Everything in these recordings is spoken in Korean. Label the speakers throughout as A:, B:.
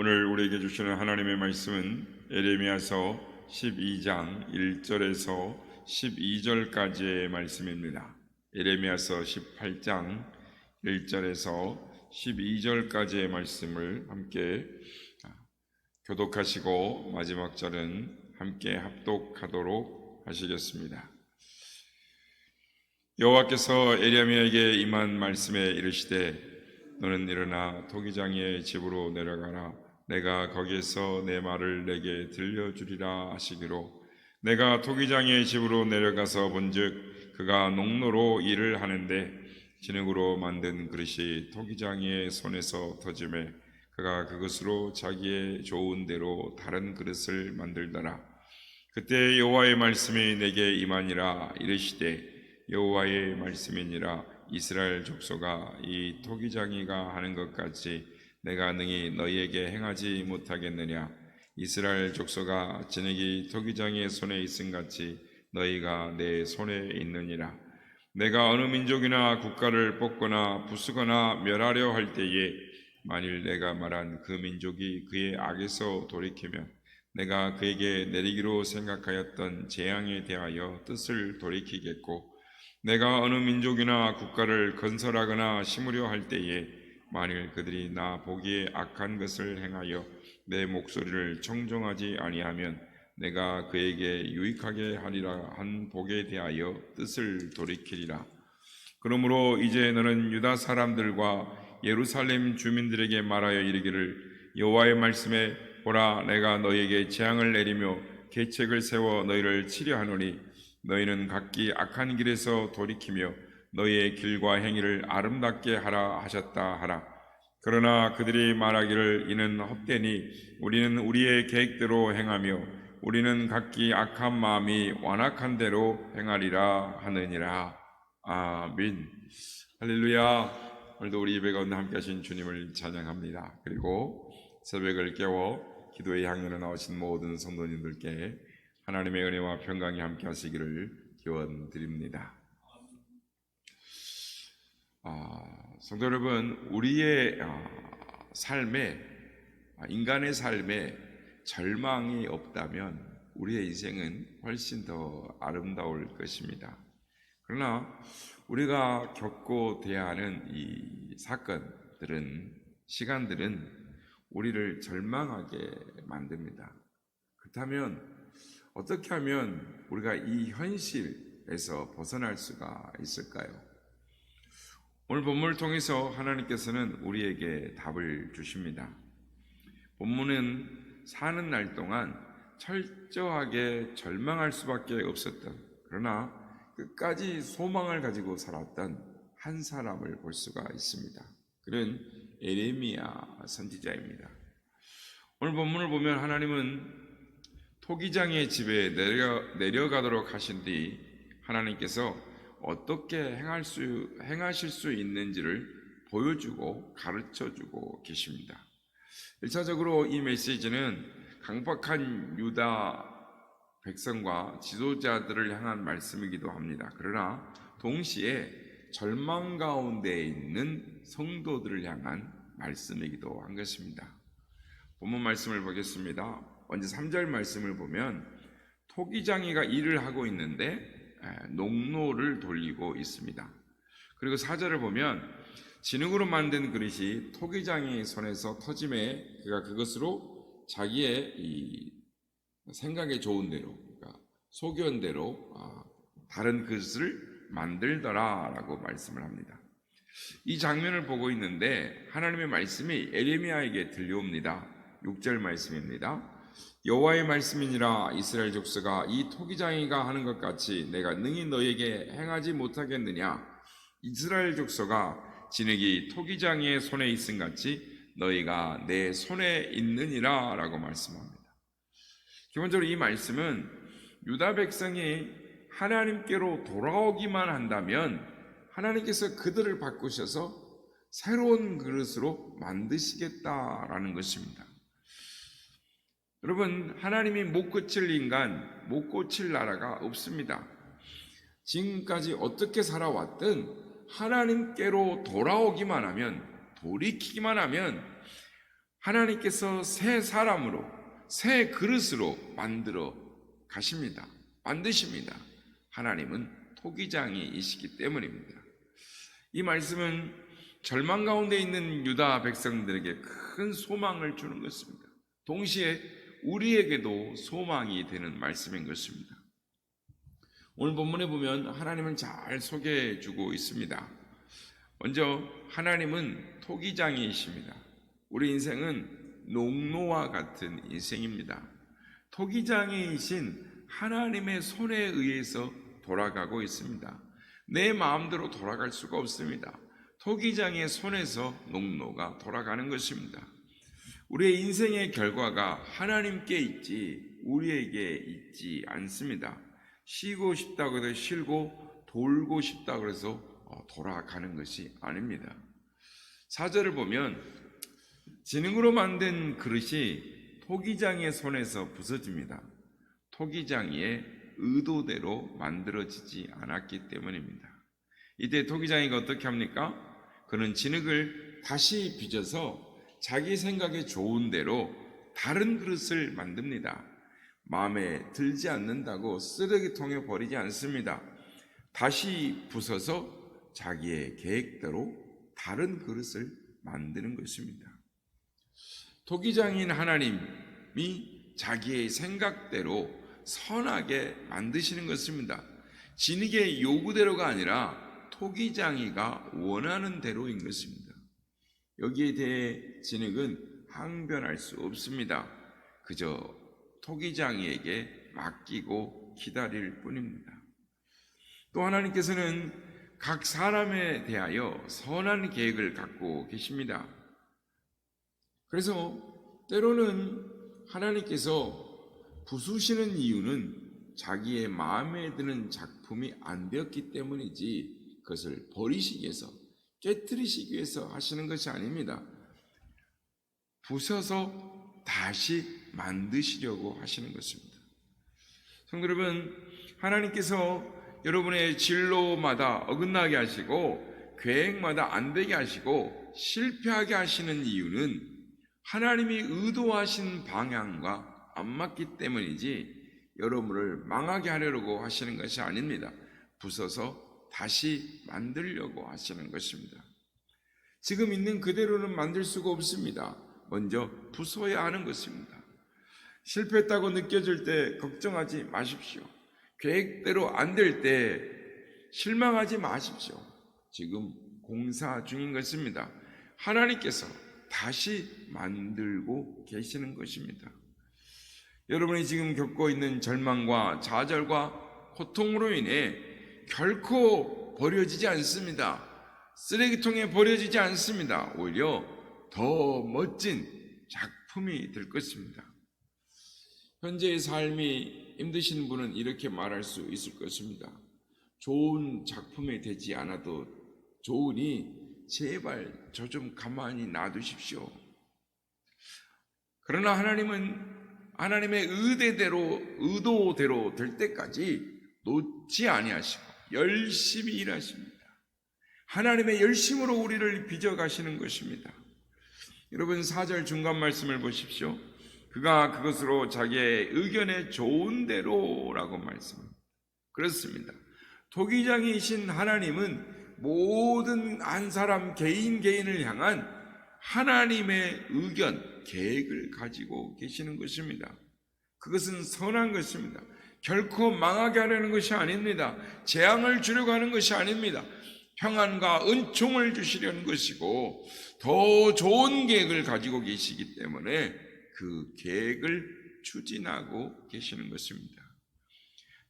A: 오늘 우리에게 주시는 하나님의 말씀은 에레미야서 12장 1절에서 12절까지의 말씀입니다. 에레미야서 18장 1절에서 12절까지의 말씀을 함께 교독하시고 마지막 절은 함께 합독하도록 하시겠습니다. 여호와께서 에레미야에게 임한 말씀에 이르시되 너는 일어나 토기장의 집으로 내려가라. 내가 거기에서 내 말을 내게 들려주리라 하시기로 내가 토기장의 집으로 내려가서 본즉 그가 농로로 일을 하는데 진흙으로 만든 그릇이 토기장의 손에서 터지매 그가 그것으로 자기의 좋은 대로 다른 그릇을 만들더라. 그때 여호와의 말씀이 내게 임하니라. 이르시되 여호와의 말씀이니라. 이스라엘 족속아, 이 토기장이가 하는 것 같이 내가 능히 너희에게 행하지 못하겠느냐? 이스라엘 족속아, 진흙이 토기장의 손에 있음같이 너희가 내 손에 있느니라. 내가 어느 민족이나 국가를 뽑거나 부수거나 멸하려 할 때에 만일 내가 말한 그 민족이 그의 악에서 돌이키면 내가 그에게 내리기로 생각하였던 재앙에 대하여 뜻을 돌이키겠고, 내가 어느 민족이나 국가를 건설하거나 심으려 할 때에 만일 그들이 나 보기에 악한 것을 행하여 내 목소리를 청종하지 아니하면 내가 그에게 유익하게 하리라 한 복에 대하여 뜻을 돌이키리라. 그러므로 이제 너는 유다 사람들과 예루살렘 주민들에게 말하여 이르기를 여호와의 말씀에 보라, 내가 너희에게 재앙을 내리며 계책을 세워 너희를 치려 하노니 너희는 각기 악한 길에서 돌이키며 너희의 길과 행위를 아름답게 하라 하셨다 하라. 그러나 그들이 말하기를 이는 헛되니 우리는 우리의 계획대로 행하며 우리는 각기 악한 마음이 완악한 대로 행하리라 하느니라. 아멘. 할렐루야. 오늘도 우리 예배 가운데 함께 하신 주님을 찬양합니다. 그리고 새벽을 깨워 기도의 향연에 나오신 모든 성도님들께 하나님의 은혜와 평강이 함께 하시기를 기원드립니다. 성도 여러분, 우리의 삶에, 인간의 삶에 절망이 없다면 우리의 인생은 훨씬 더 아름다울 것입니다. 그러나 우리가 겪고 대하는 이 사건들은, 시간들은 우리를 절망하게 만듭니다. 그렇다면 어떻게 하면 우리가 이 현실에서 벗어날 수가 있을까요? 오늘 본문을 통해서 하나님께서는 우리에게 답을 주십니다. 본문은 사는 날 동안 철저하게 절망할 수밖에 없었던, 그러나 끝까지 소망을 가지고 살았던 한 사람을 볼 수가 있습니다. 그는 에레미야 선지자입니다. 오늘 본문을 보면 하나님은 토기장의 집에 내려가도록 하신 뒤 하나님께서 어떻게 행하실 수 있는지를 보여주고 가르쳐주고 계십니다. 1차적으로 이 메시지는 강박한 유다 백성과 지도자들을 향한 말씀이기도 합니다. 그러나 동시에 절망 가운데 있는 성도들을 향한 말씀이기도 한 것입니다. 본문 말씀을 보겠습니다. 먼저 3절 말씀을 보면 토기장이가 일을 하고 있는데 농로를 돌리고 있습니다. 그리고 4절을 보면 진흙으로 만든 그릇이 토기장이 손에서 터짐에 그가 그것으로 자기의 이 생각에 좋은 대로, 그러니까 소견대로 다른 그릇을 만들더라라고 말씀을 합니다. 이 장면을 보고 있는데 하나님의 말씀이 에레미야에게 들려옵니다. 6절 말씀입니다. 여호와의 말씀이니라. 이스라엘 족속아, 이 토기장이가 하는 것 같이 내가 능히 너희에게 행하지 못하겠느냐? 이스라엘 족속아, 진흙이 토기장이의 손에 있음같이 너희가 내 손에 있느니라 라고 말씀합니다. 기본적으로 이 말씀은 유다 백성이 하나님께로 돌아오기만 한다면 하나님께서 그들을 바꾸셔서 새로운 그릇으로 만드시겠다라는 것입니다. 여러분, 하나님이 못 고칠 인간, 못 고칠 나라가 없습니다. 지금까지 어떻게 살아왔든 하나님께로 돌아오기만 하면, 돌이키기만 하면 하나님께서 새 사람으로, 새 그릇으로 만들어 가십니다. 만드십니다. 하나님은 토기장이시기 때문입니다. 이 말씀은 절망 가운데 있는 유다 백성들에게 큰 소망을 주는 것입니다. 동시에 우리에게도 소망이 되는 말씀인 것입니다. 오늘 본문에 보면 하나님을 잘 소개해 주고 있습니다. 먼저 하나님은 토기장이십니다. 우리 인생은 농노와 같은 인생입니다. 토기장이신 하나님의 손에 의해서 돌아가고 있습니다. 내 마음대로 돌아갈 수가 없습니다. 토기장의 손에서 농노가 돌아가는 것입니다. 우리의 인생의 결과가 하나님께 있지 우리에게 있지 않습니다. 쉬고 싶다고 해서 쉬고 돌고 싶다고 해서 돌아가는 것이 아닙니다. 4절을 보면 진흙으로 만든 그릇이 토기장의 손에서 부서집니다. 토기장이의 의도대로 만들어지지 않았기 때문입니다. 이때 토기장이가 어떻게 합니까? 그는 진흙을 다시 빚어서 자기 생각에 좋은 대로 다른 그릇을 만듭니다. 마음에 들지 않는다고 쓰레기통에 버리지 않습니다. 다시 부숴서 자기의 계획대로 다른 그릇을 만드는 것입니다. 토기장인 하나님이 자기의 생각대로 선하게 만드시는 것입니다. 진흙의 요구대로가 아니라 토기장이가 원하는 대로인 것입니다. 여기에 대해 진흙은 항변할 수 없습니다. 그저 토기장이에게 맡기고 기다릴 뿐입니다. 또 하나님께서는 각 사람에 대하여 선한 계획을 갖고 계십니다. 그래서 때로는 하나님께서 부수시는 이유는 자기의 마음에 드는 작품이 안 되었기 때문이지 그것을 버리시기 위해서, 깨뜨리시기 위해서 하시는 것이 아닙니다. 부숴서 다시 만드시려고 하시는 것입니다. 성도 여러분, 하나님께서 여러분의 진로마다 어긋나게 하시고 계획마다 안 되게 하시고 실패하게 하시는 이유는 하나님이 의도하신 방향과 안 맞기 때문이지 여러분을 망하게 하려고 하시는 것이 아닙니다. 부숴서 다시 만들려고 하시는 것입니다. 지금 있는 그대로는 만들 수가 없습니다. 먼저 부숴야 하는 것입니다. 실패했다고 느껴질 때 걱정하지 마십시오. 계획대로 안 될 때 실망하지 마십시오. 지금 공사 중인 것입니다. 하나님께서 다시 만들고 계시는 것입니다. 여러분이 지금 겪고 있는 절망과 좌절과 고통으로 인해 결코 버려지지 않습니다. 쓰레기통에 버려지지 않습니다. 오히려 더 멋진 작품이 될 것입니다. 현재의 삶이 힘드신 분은 이렇게 말할 수 있을 것입니다. 좋은 작품이 되지 않아도 좋으니 제발 저 좀 가만히 놔두십시오. 그러나 하나님은 하나님의 의도대로 될 때까지 놓지 아니하시고 열심히 일하십니다. 하나님의 열심으로 우리를 빚어가시는 것입니다. 여러분 4절 중간 말씀을 보십시오. 그가 그것으로 자기의 의견에 좋은 대로라고 말씀합니다. 그렇습니다. 토기장이신 하나님은 모든 한 사람 개인을 향한 하나님의 의견, 계획을 가지고 계시는 것입니다. 그것은 선한 것입니다. 결코 망하게 하려는 것이 아닙니다. 재앙을 주려고 하는 것이 아닙니다. 평안과 은총을 주시려는 것이고 더 좋은 계획을 가지고 계시기 때문에 그 계획을 추진하고 계시는 것입니다.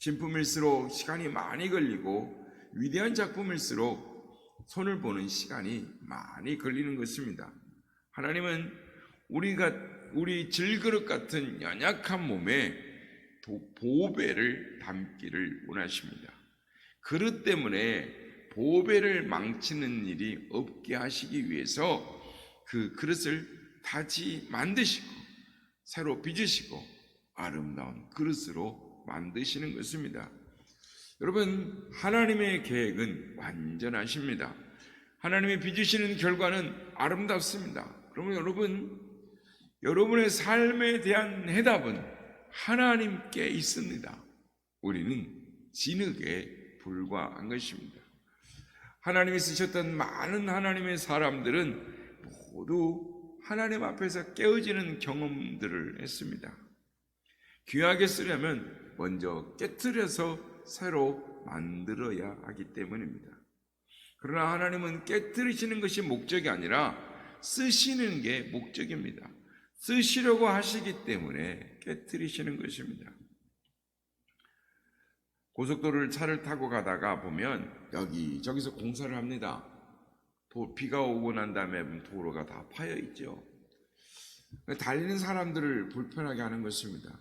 A: 진품일수록 시간이 많이 걸리고 위대한 작품일수록 손을 보는 시간이 많이 걸리는 것입니다. 하나님은 우리 질그릇 같은 연약한 몸에 보배를 담기를 원하십니다. 그릇 때문에 보배를 망치는 일이 없게 하시기 위해서 그 그릇을 다시 만드시고 새로 빚으시고 아름다운 그릇으로 만드시는 것입니다. 여러분, 하나님의 계획은 완전하십니다. 하나님이 빚으시는 결과는 아름답습니다. 그러면 여러분, 여러분의 삶에 대한 해답은 하나님께 있습니다. 우리는 진흙에 불과한 것입니다. 하나님이 쓰셨던 많은 하나님의 사람들은 모두 하나님 앞에서 깨어지는 경험들을 했습니다. 귀하게 쓰려면 먼저 깨트려서 새로 만들어야 하기 때문입니다. 그러나 하나님은 깨트리시는 것이 목적이 아니라 쓰시는 게 목적입니다. 쓰시려고 하시기 때문에 깨트리시는 것입니다. 고속도로를 차를 타고 가다가 보면 여기저기서 공사를 합니다. 비가 오고 난 다음에 도로가 다 파여 있죠. 달리는 사람들을 불편하게 하는 것입니다.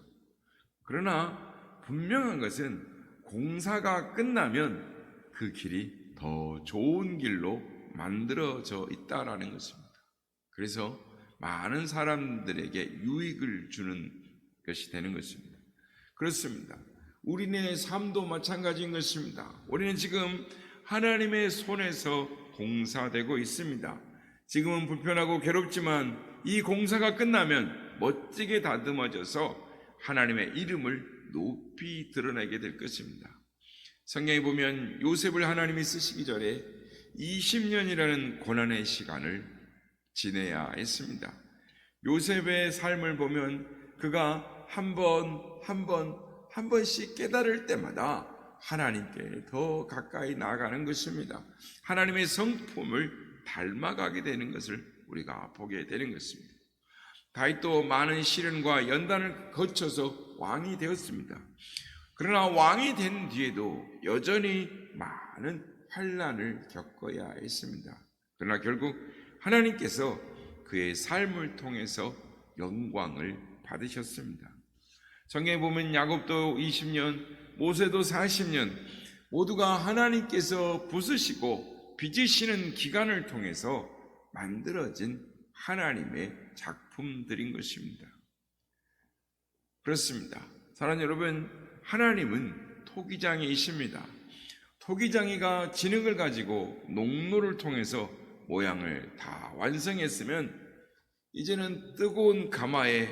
A: 그러나 분명한 것은 공사가 끝나면 그 길이 더 좋은 길로 만들어져 있다라는 것입니다. 그래서 많은 사람들에게 유익을 주는 것이 되는 것입니다. 그렇습니다. 우리네 삶도 마찬가지인 것입니다. 우리는 지금 하나님의 손에서 공사되고 있습니다. 지금은 불편하고 괴롭지만 이 공사가 끝나면 멋지게 다듬어져서 하나님의 이름을 높이 드러내게 될 것입니다. 성경에 보면 요셉을 하나님이 쓰시기 전에 20년이라는 고난의 시간을 지내야 했습니다. 요셉의 삶을 보면 그가 한 번씩 깨달을 때마다 하나님께 더 가까이 나아가는 것입니다. 하나님의 성품을 닮아가게 되는 것을 우리가 보게 되는 것입니다. 다윗도 많은 시련과 연단을 거쳐서 왕이 되었습니다. 그러나 왕이 된 뒤에도 여전히 많은 환난을 겪어야 했습니다. 그러나 결국 하나님께서 그의 삶을 통해서 영광을 받으셨습니다. 성경에 보면 야곱도 20년, 모세도 40년 모두가 하나님께서 부수시고 빚으시는 기간을 통해서 만들어진 하나님의 작품들인 것입니다. 그렇습니다. 사랑하는 여러분, 하나님은 토기장이이십니다. 토기장이가 진흙을 가지고 농로를 통해서 모양을 다 완성했으면 이제는 뜨거운 가마에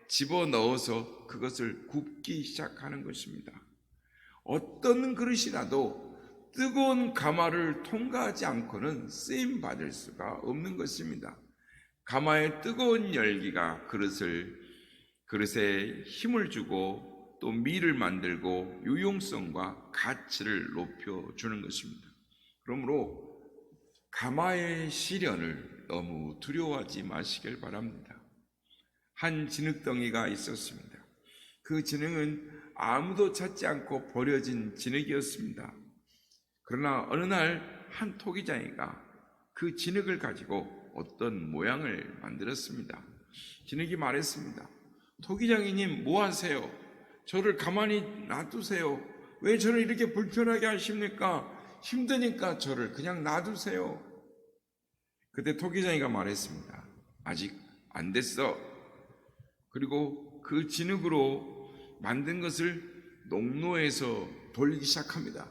A: 집어넣어서 그것을 굽기 시작하는 것입니다. 어떤 그릇이라도 뜨거운 가마를 통과하지 않고는 쓰임받을 수가 없는 것입니다. 가마의 뜨거운 열기가 그릇에 힘을 주고 또 미를 만들고 유용성과 가치를 높여주는 것입니다. 그러므로 가마의 시련을 너무 두려워하지 마시길 바랍니다. 한 진흙덩이가 있었습니다. 그 진흙은 아무도 찾지 않고 버려진 진흙이었습니다. 그러나 어느 날 한 토기장이가 그 진흙을 가지고 어떤 모양을 만들었습니다. 진흙이 말했습니다. 토기장이님, 뭐 하세요? 저를 가만히 놔두세요. 왜 저를 이렇게 불편하게 하십니까? 힘드니까 저를 그냥 놔두세요. 그때 토기장이가 말했습니다. 아직 안 됐어. 그리고 그 진흙으로 만든 것을 농로에서 돌리기 시작합니다.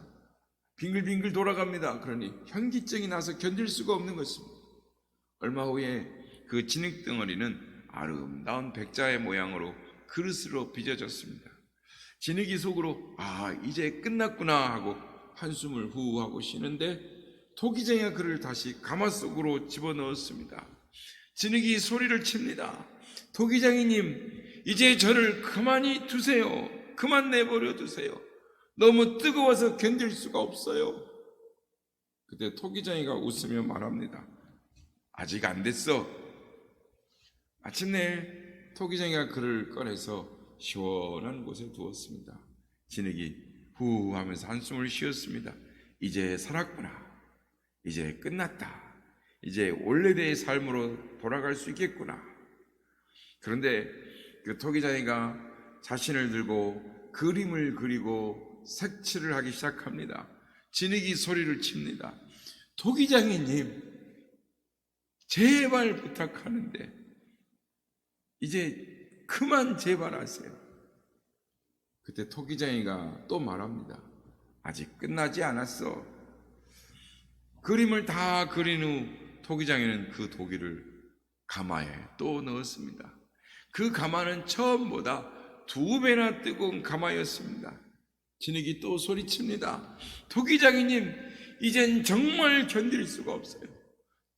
A: 빙글빙글 돌아갑니다. 그러니 현기증이 나서 견딜 수가 없는 것입니다. 얼마 후에 그 진흙 덩어리는 아름다운 백자의 모양으로 그릇으로 빚어졌습니다. 진흙이 속으로 이제 끝났구나 하고 한숨을 후 하고 쉬는데 토기장이가 그를 다시 가마 속으로 집어넣었습니다. 진흙이 소리를 칩니다. 토기장이님, 이제 저를 가만히 두세요. 그만 내버려 두세요. 너무 뜨거워서 견딜 수가 없어요. 그때 토기장이가 웃으며 말합니다. 아직 안 됐어. 마침내 토기장이가 그를 꺼내서 시원한 곳에 두었습니다. 진흙이 후 하면서 한숨을 쉬었습니다. 이제 살았구나. 이제 끝났다. 이제 원래대의 삶으로 돌아갈 수 있겠구나. 그런데 그 토기장이가 자신을 들고 그림을 그리고 색칠을 하기 시작합니다. 진흙이 소리를 칩니다. 토기장이님, 제발 부탁하는데 이제 그만 제발 하세요. 그때 토기장이가 또 말합니다. 아직 끝나지 않았어. 그림을 다 그린 후 토기장이는 그 도기를 가마에 또 넣었습니다. 그 가마는 처음보다 2배나 뜨거운 가마였습니다. 진흙이 또 소리칩니다. 토기장이님, 이젠 정말 견딜 수가 없어요.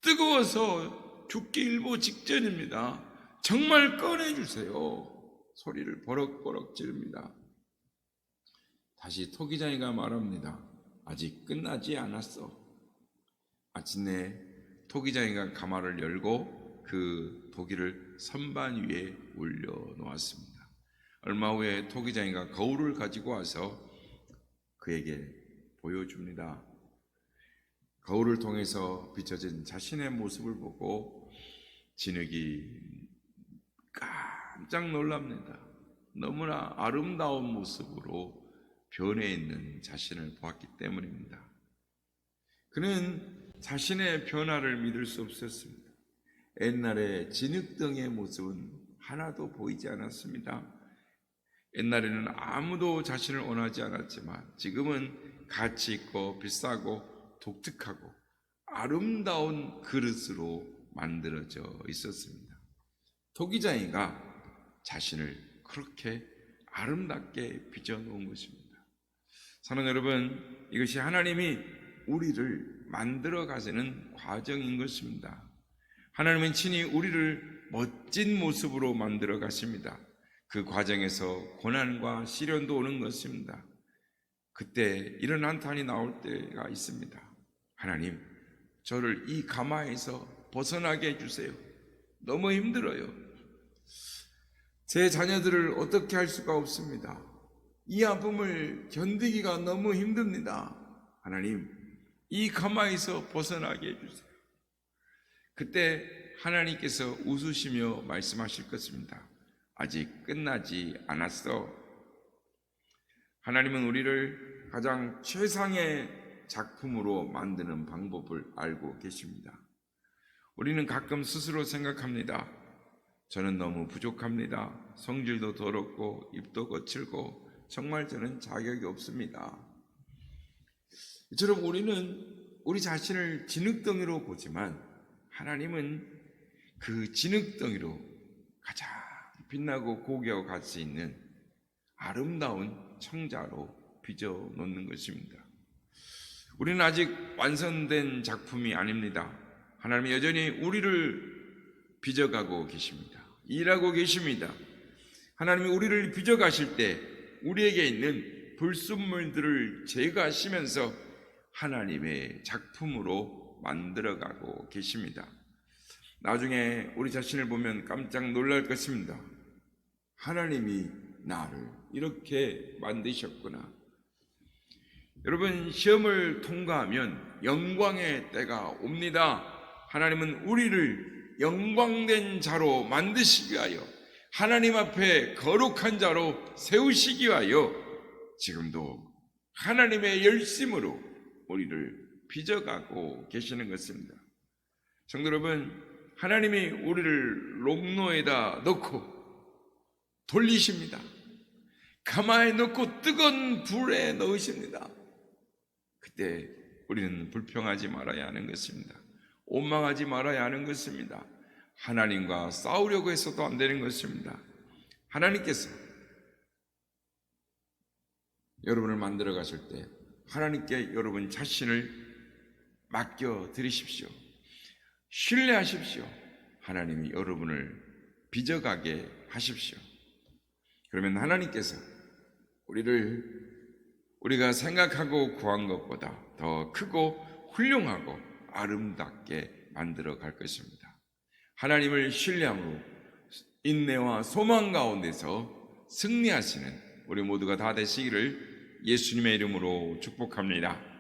A: 뜨거워서 죽기 일보 직전입니다. 정말 꺼내주세요. 소리를 버럭버럭 지릅니다. 다시 토기장이가 말합니다. 아직 끝나지 않았어. 마침내 토기장이가 가마를 열고 그 토기를 선반 위에 올려놓았습니다. 얼마 후에 토기장이가 거울을 가지고 와서 그에게 보여줍니다. 거울을 통해서 비춰진 자신의 모습을 보고 진흙이 깜짝 놀랍니다. 너무나 아름다운 모습으로 변해 있는 자신을 보았기 때문입니다. 그는 자신의 변화를 믿을 수 없었습니다. 옛날에 진흙덩이의 모습은 하나도 보이지 않았습니다. 옛날에는 아무도 자신을 원하지 않았지만 지금은 가치 있고 비싸고 독특하고 아름다운 그릇으로 만들어져 있었습니다. 토기장이가 자신을 그렇게 아름답게 빚어놓은 것입니다. 사랑하는 여러분, 이것이 하나님이 우리를 만들어 가시는 과정인 것입니다. 하나님은 친히 우리를 멋진 모습으로 만들어 가십니다. 그 과정에서 고난과 시련도 오는 것입니다. 그때 이런 한탄이 나올 때가 있습니다. 하나님, 저를 이 가마에서 벗어나게 해주세요. 너무 힘들어요. 제 자녀들을 어떻게 할 수가 없습니다. 이 아픔을 견디기가 너무 힘듭니다. 하나님, 이 가마에서 벗어나게 해주세요. 그때 하나님께서 웃으시며 말씀하실 것입니다. 아직 끝나지 않았어. 하나님은 우리를 가장 최상의 작품으로 만드는 방법을 알고 계십니다. 우리는 가끔 스스로 생각합니다. 저는 너무 부족합니다. 성질도 더럽고 입도 거칠고 정말 저는 자격이 없습니다. 이처럼 우리는 우리 자신을 진흙덩이로 보지만 하나님은 그 진흙덩이로 가장 빛나고 고귀하고 가치 있는 아름다운 청자로 빚어놓는 것입니다. 우리는 아직 완성된 작품이 아닙니다. 하나님은 여전히 우리를 빚어가고 계십니다. 일하고 계십니다. 하나님이 우리를 빚어가실 때 우리에게 있는 불순물들을 제거하시면서 하나님의 작품으로 만들어가고 계십니다. 나중에 우리 자신을 보면 깜짝 놀랄 것입니다. 하나님이 나를 이렇게 만드셨구나. 여러분, 시험을 통과하면 영광의 때가 옵니다. 하나님은 우리를 영광된 자로 만드시기 위하여, 하나님 앞에 거룩한 자로 세우시기 위하여 지금도 하나님의 열심으로 우리를 빚어가고 계시는 것입니다. 성도 여러분, 하나님이 우리를 롱로에다 넣고 돌리십니다. 가마에 넣고 뜨거운 불에 넣으십니다. 그때 우리는 불평하지 말아야 하는 것입니다. 원망하지 말아야 하는 것입니다. 하나님과 싸우려고 해서도 안 되는 것입니다. 하나님께서 여러분을 만들어 가실 때 하나님께 여러분 자신을 맡겨 드리십시오. 신뢰하십시오. 하나님이 여러분을 빚어가게 하십시오. 그러면 하나님께서 우리가 생각하고 구한 것보다 더 크고 훌륭하고 아름답게 만들어 갈 것입니다. 하나님을 신뢰함으로 인내와 소망 가운데서 승리하시는 우리 모두가 다 되시기를 예수님의 이름으로 축복합니다.